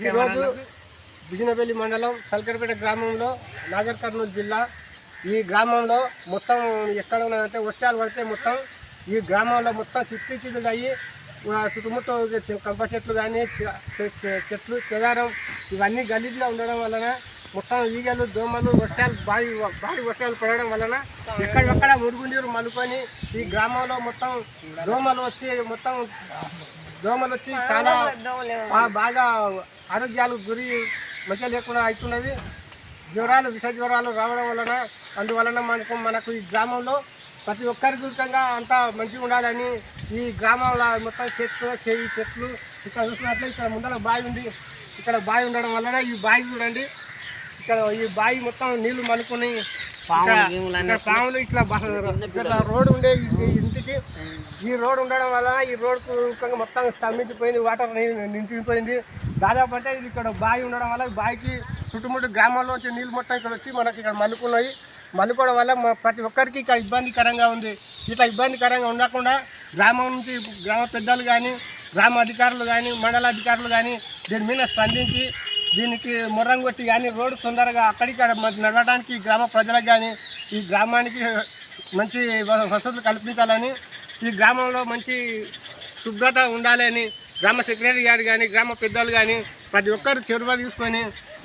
ఈరోజు బిజినపల్లి మండలం సల్కర్పేట గ్రామంలో నాగర్ కర్నూలు జిల్లా ఈ గ్రామంలో మొత్తం ఎక్కడ ఉన్నదంటే వర్షాలు పడితే మొత్తం ఈ గ్రామంలో మొత్తం చిత్తులు అయ్యి చుట్టుముట్టు కంప చెట్లు కానీ చెట్లు చెదారం ఇవన్నీ గలీజ్గా ఉండడం వలన మొత్తం ఈగలు దోమలు భారీ వర్షాలు పడడం వలన ఎక్కడెక్కడ మురుగు నీరు మలుకొని ఈ గ్రామంలో మొత్తం దోమలు వచ్చి చాలా బాగా ఆరోగ్యాలు గురి మంచిగా లేకుండా అవుతున్నవి. విష జ్వరాలు రావడం వలన అందువలన మనకు ఈ గ్రామంలో ప్రతి ఒక్కరికి ముఖ్యంగా అంతా మంచిగా ఉండాలని ఈ గ్రామంలో మొత్తం చెట్లు ఇక్కడ చూసినట్లే ఇక్కడ ముందర బావి ఉంది. ఇక్కడ బావి ఉండడం వలన ఈ బావి చూడండి, ఇక్కడ ఈ బావి మొత్తం నీళ్లు మలుకొని పాములు ఇట్లా రోడ్డు ఉండే ఇంటికి ఈ రోడ్డు ఉండడం వల్ల ఈ రోడ్డుకు ముఖ్యంగా మొత్తం స్తంభించిపోయింది, వాటర్ నింపిపోయింది. దాదాపు అంటే ఇది ఇక్కడ బావి ఉండడం వల్ల బావికి చుట్టుముట్టు గ్రామాల్లో వచ్చి నీళ్ళు మొత్తం ఇక్కడ వచ్చి మనకి ఇక్కడ మలుకోవడం వల్ల ప్రతి ఒక్కరికి ఇక్కడ ఇబ్బందికరంగా ఉంది. ఇట్లా ఇబ్బందికరంగా ఉండకుండా గ్రామం నుంచి గ్రామ పెద్దలు కానీ గ్రామ అధికారులు కానీ మండల అధికారులు కానీ దీని మీద స్పందించి దీనికి మొర్రం కొట్టి కానీ రోడ్డు తొందరగా అక్కడిక్కడ నడవడానికి గ్రామ ప్రజలకు కానీ ఈ గ్రామానికి మంచి వసతులు కల్పించాలని, ఈ గ్రామంలో మంచి శుభ్రత ఉండాలని గ్రామ సెక్రటరీ గారు కానీ గ్రామ పెద్దలు కానీ ప్రతి ఒక్కరు చొరవ తీసుకొని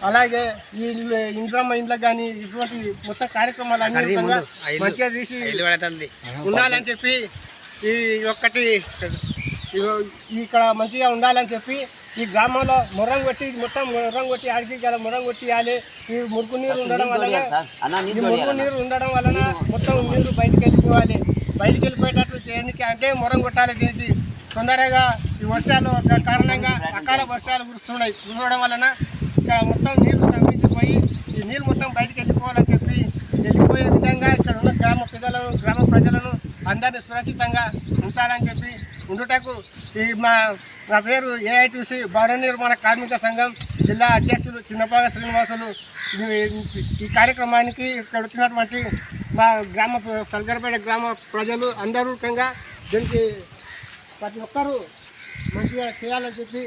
అలాగే ఈ ఇంద్రమ్మ ఇండ్లకు కానీ ఇటువంటి మొత్తం కార్యక్రమాలు అన్ని మంచిగా తీసి ఉండాలని చెప్పి ఇక్కడ మంచిగా ఉండాలని చెప్పి ఈ గ్రామంలో మొర్రం కొట్టి ఆడికి మొర్రం కొట్టియాలి. ఈ మురుగు నీరు ఉండడం వలన మొత్తం నీరు బయటికి వెళ్ళిపోయేటట్లు చేయడానికి అంటే మొర్రం కొట్టాలి. దీనికి తొందరగా ఈ వర్షాలు కారణంగా అకాల వర్షాలు కురవడం వలన ఇక్కడ మొత్తం నీరు స్తంభించిపోయి ఈ నీళ్ళు మొత్తం బయటికి వెళ్ళిపోవాలని చెప్పి వెళ్ళిపోయే విధంగా ఇక్కడ ఉన్న గ్రామ ప్రజలను అందరినీ సురక్షితంగా ఉంచాలని చెప్పి ఉండుటకు నా పేరు ఏఐటీసీ భవన నిర్మాణ కార్మిక సంఘం జిల్లా అధ్యక్షులు చిన్నపాగ శ్రీనివాసులు. ఈ కార్యక్రమానికి ఇక్కడ వచ్చినటువంటి మా సల్కర్పేట గ్రామ ప్రజలు అందరూ ముఖ్యంగా దీనికి ప్రతి ఒక్కరూ మంచిగా చేయాలని చెప్పి